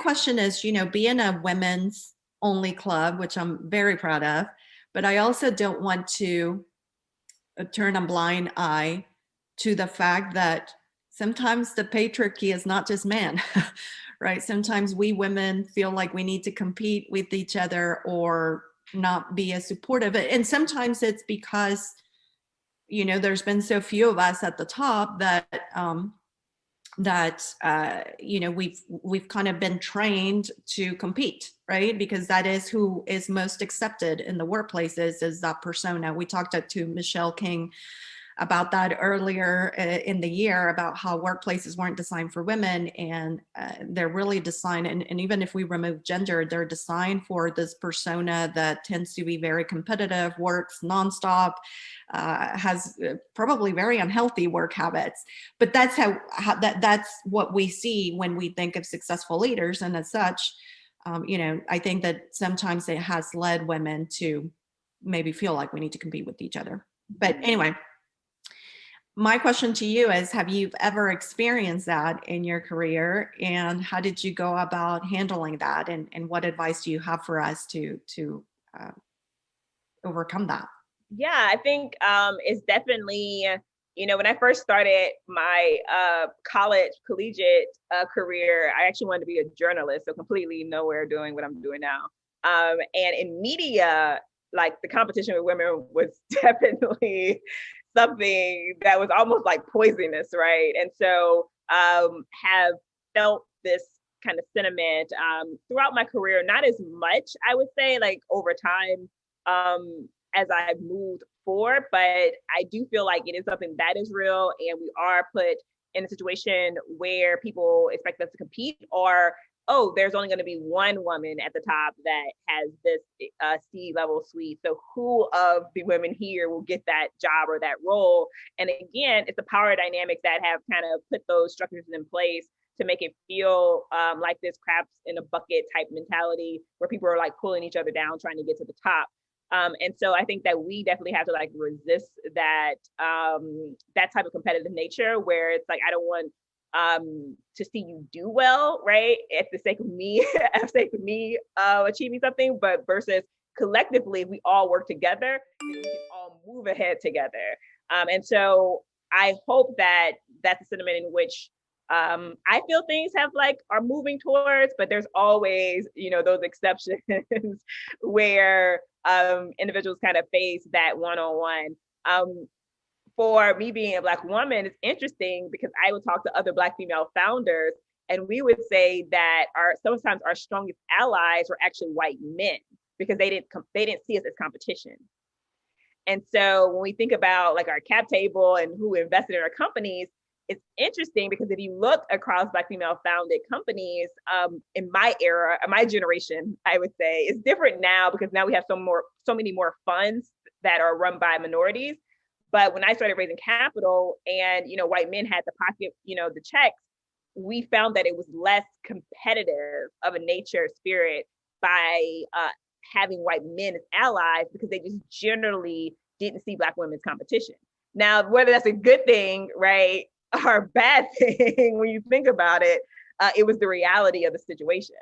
question is, being a women's only club, which I'm very proud of, but I also don't want to turn a blind eye to the fact that sometimes the patriarchy is not just man, right? Sometimes we women feel like we need to compete with each other or not be as supportive. And sometimes it's because, there's been so few of us at the top that we've kind of been trained to compete, right? Because that is who is most accepted in the workplaces, is that persona. We talked to Michelle King about that earlier in the year, about how workplaces weren't designed for women, and they're really designed, and even if we remove gender, they're designed for this persona that tends to be very competitive, works nonstop, has probably very unhealthy work habits. But that's that's what we see when we think of successful leaders. And as such, I think that sometimes it has led women to maybe feel like we need to compete with each other. But anyway, my question to you is, have you ever experienced that in your career, and how did you go about handling that? And what advice do you have for us to overcome that? Yeah, I think it's definitely, when I first started my collegiate career, I actually wanted to be a journalist, so completely nowhere doing what I'm doing now. And in media, like the competition with women was definitely something that was almost like poisonous, right? And so have felt this kind of sentiment throughout my career, not as much, I would say, like over time as I've moved forward, but I do feel like it is something that is real, and we are put in a situation where people expect us to compete, or oh, there's only going to be one woman at the top that has this C-level suite. So who of the women here will get that job or that role? And again, it's the power dynamics that have kind of put those structures in place to make it feel like this crabs in a bucket type mentality where people are like pulling each other down, trying to get to the top. And so I think that we definitely have to like resist that that type of competitive nature where it's like, I don't want to see you do well, right? At the sake of me, at the sake of me achieving something, but versus collectively, we all work together and we can all move ahead together. And so I hope that that's a sentiment in which I feel things are moving towards, but there's always, those exceptions where individuals kind of face that one-on-one. For me being a Black woman, it's interesting because I would talk to other Black female founders, and we would say that sometimes our strongest allies were actually white men because they didn't see us as competition. And so when we think about like our cap table and who invested in our companies, it's interesting because if you look across Black female founded companies, in my era, my generation, I would say, it's different now because now we have so many more funds that are run by minorities. But when I started raising capital and, white men had to pocket, the checks, we found that it was less competitive of a nature spirit by having white men as allies because they just generally didn't see Black women as competition. Now, whether that's a good thing, right, or a bad thing, when you think about it, it was the reality of the situation.